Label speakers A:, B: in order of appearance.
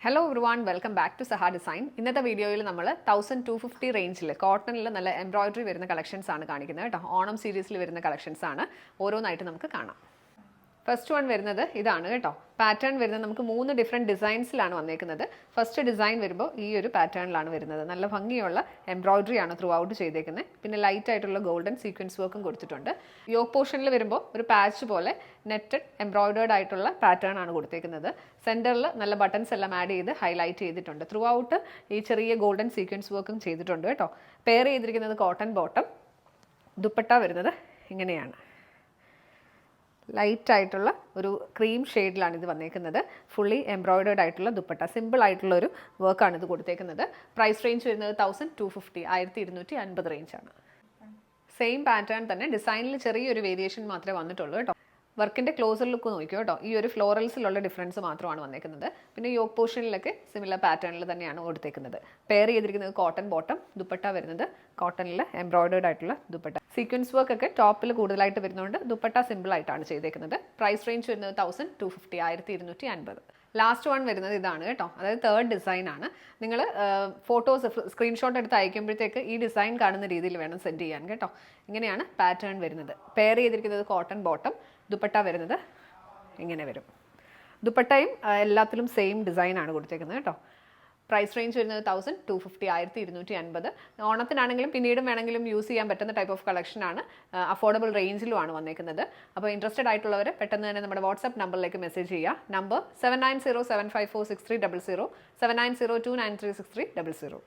A: Hello everyone, welcome back to Saha design. ഇന്നത്തെ വീഡിയോയിൽ നമ്മൾ 1250 റേഞ്ചിൽ കോട്ടണിൽ നല്ല എംബ്രോയിഡറി വരുന്ന കളക്ഷൻസ് ആണ് കാണിക്കുന്നത് കേട്ടോ. ഓണം സീരീസിൽ വരുന്ന കളക്ഷൻസ് ആണ്. ഓരോന്നായിട്ട് നമുക്ക് കാണാം. ഫസ്റ്റ് വൺ വരുന്നത് ഇതാണ് കേട്ടോ. പാറ്റേൺ വരുന്നത് നമുക്ക് 3 ഡിഫറെൻറ്റ് ഡിസൈൻസിലാണ് വന്നേക്കുന്നത്. ഫസ്റ്റ് ഡിസൈൻ വരുമ്പോൾ ഈ ഒരു പാറ്റേണിലാണ് വരുന്നത്. നല്ല ഭംഗിയുള്ള എംബ്രോയിഡറി ആണ് ത്രൂ ഔട്ട് ചെയ്തേക്കുന്നത്. പിന്നെ ലൈറ്റ് ആയിട്ടുള്ള ഗോൾഡൻ സീക്വൻസ് വർക്കും കൊടുത്തിട്ടുണ്ട്. യോക്ക് പോർഷനിൽ വരുമ്പോൾ ഒരു പാച്ച് പോലെ നെറ്റഡ് എംബ്രോയിഡേർഡ് ആയിട്ടുള്ള പാറ്റേൺ ആണ് കൊടുത്തേക്കുന്നത്. സെൻറ്ററിൽ നല്ല ബട്ടൺസ് എല്ലാം ആഡ് ചെയ്ത് ഹൈലൈറ്റ് ചെയ്തിട്ടുണ്ട്. ത്രൂ ഔട്ട് ഈ ചെറിയ ഗോൾഡൻ സീക്വൻസ് വർക്കും ചെയ്തിട്ടുണ്ട് കേട്ടോ. പെയർ ചെയ്തിരിക്കുന്നത് കോട്ടൺ ബോട്ടം. ദുപ്പട്ട വരുന്നത് ഇങ്ങനെയാണ്. ലൈറ്റ് ആയിട്ടുള്ള ഒരു ക്രീം ഷെയ്ഡിലാണ് ഇത് വന്നേക്കുന്നത്. ഫുള്ളി എംബ്രോയിഡേർഡ് ആയിട്ടുള്ള ദുപ്പട്ട, സിമ്പിൾ ആയിട്ടുള്ള ഒരു വർക്കാണ് ഇത് കൊടുത്തേക്കുന്നത്. പ്രൈസ് റേഞ്ച് വരുന്നത് 1250, 1250 റേഞ്ചാണ്. സെയിം പാറ്റേൺ തന്നെ, ഡിസൈനിൽ ചെറിയൊരു വേരിയേഷൻ മാത്രമേ വന്നിട്ടുള്ളൂ കേട്ടോ. വർക്കിൻ്റെ ക്ലോസർ ലുക്ക് നോക്കിയോ കേട്ടോ. ഈ ഒരു ഫ്ലോറൽസിലുള്ള ഡിഫറൻസ് മാത്രമാണ് വന്നേക്കുന്നത്. പിന്നെ യോക്ക് പോർഷനിലൊക്കെ സിമിലർ പാറ്റേണിൽ തന്നെയാണ് കൊടുത്തേക്കുന്നത്. പെയർ ചെയ്തിരിക്കുന്നത് കോട്ടൺ ബോട്ടം, ദുപ്പട്ട വരുന്നത് കോട്ടണിൽ എംബ്രോയിഡേർഡ് ആയിട്ടുള്ള ദുപ്പട്ട. സീക്വൻസ് വർക്ക് ഒക്കെ ടോപ്പിൽ കൂടുതലായിട്ട് വരുന്നതുകൊണ്ട് ദുപ്പട്ട സിമ്പിൾ ആയിട്ടാണ് ചെയ്തേക്കുന്നത്. പ്രൈസ് റേഞ്ച് വരുന്നത് 1250, 1250. ലാസ്റ്റ് വൺ വരുന്നത് ഇതാണ് കേട്ടോ. അതായത് തേർഡ് ഡിസൈൻ ആണ്. നിങ്ങൾ ഫോട്ടോസ് സ്ക്രീൻഷോട്ട് എടുത്ത് അയക്കുമ്പോഴത്തേക്ക് ഈ ഡിസൈൻ കാണുന്ന രീതിയിൽ വേണം സെൻഡ് ചെയ്യാൻ കേട്ടോ. ഇങ്ങനെയാണ് പാറ്റേൺ വരുന്നത്. പെയർ ചെയ്തിരിക്കുന്നത് കോട്ടൺ ബോട്ടം, ദുപ്പട്ട വരുന്നത് ഇങ്ങനെ വരും. ദുപ്പട്ടയും എല്ലാത്തിലും സെയിം ഡിസൈനാണ് കൊടുത്തേക്കുന്നത് കേട്ടോ. പ്രൈസ് റേഞ്ച് വരുന്നത് 1250, 1250. ഓണത്തിനാണെങ്കിലും പിന്നീടും വേണമെങ്കിലും യൂസ് ചെയ്യാൻ പറ്റുന്ന ടൈപ്പ് ഓഫ് കളക്ഷനാണ്. അഫോർഡബിൾ റേഞ്ചിലുമാണ് വന്നേക്കുന്നത്. അപ്പോൾ ഇൻട്രസ്റ്റഡ് ആയിട്ടുള്ളവർ പെട്ടെന്ന് തന്നെ നമ്മുടെ വാട്സ്ആപ്പ് നമ്പറിലേക്ക് മെസ്സേജ് ചെയ്യുക. നമ്പർ 7907546300, 7902936300.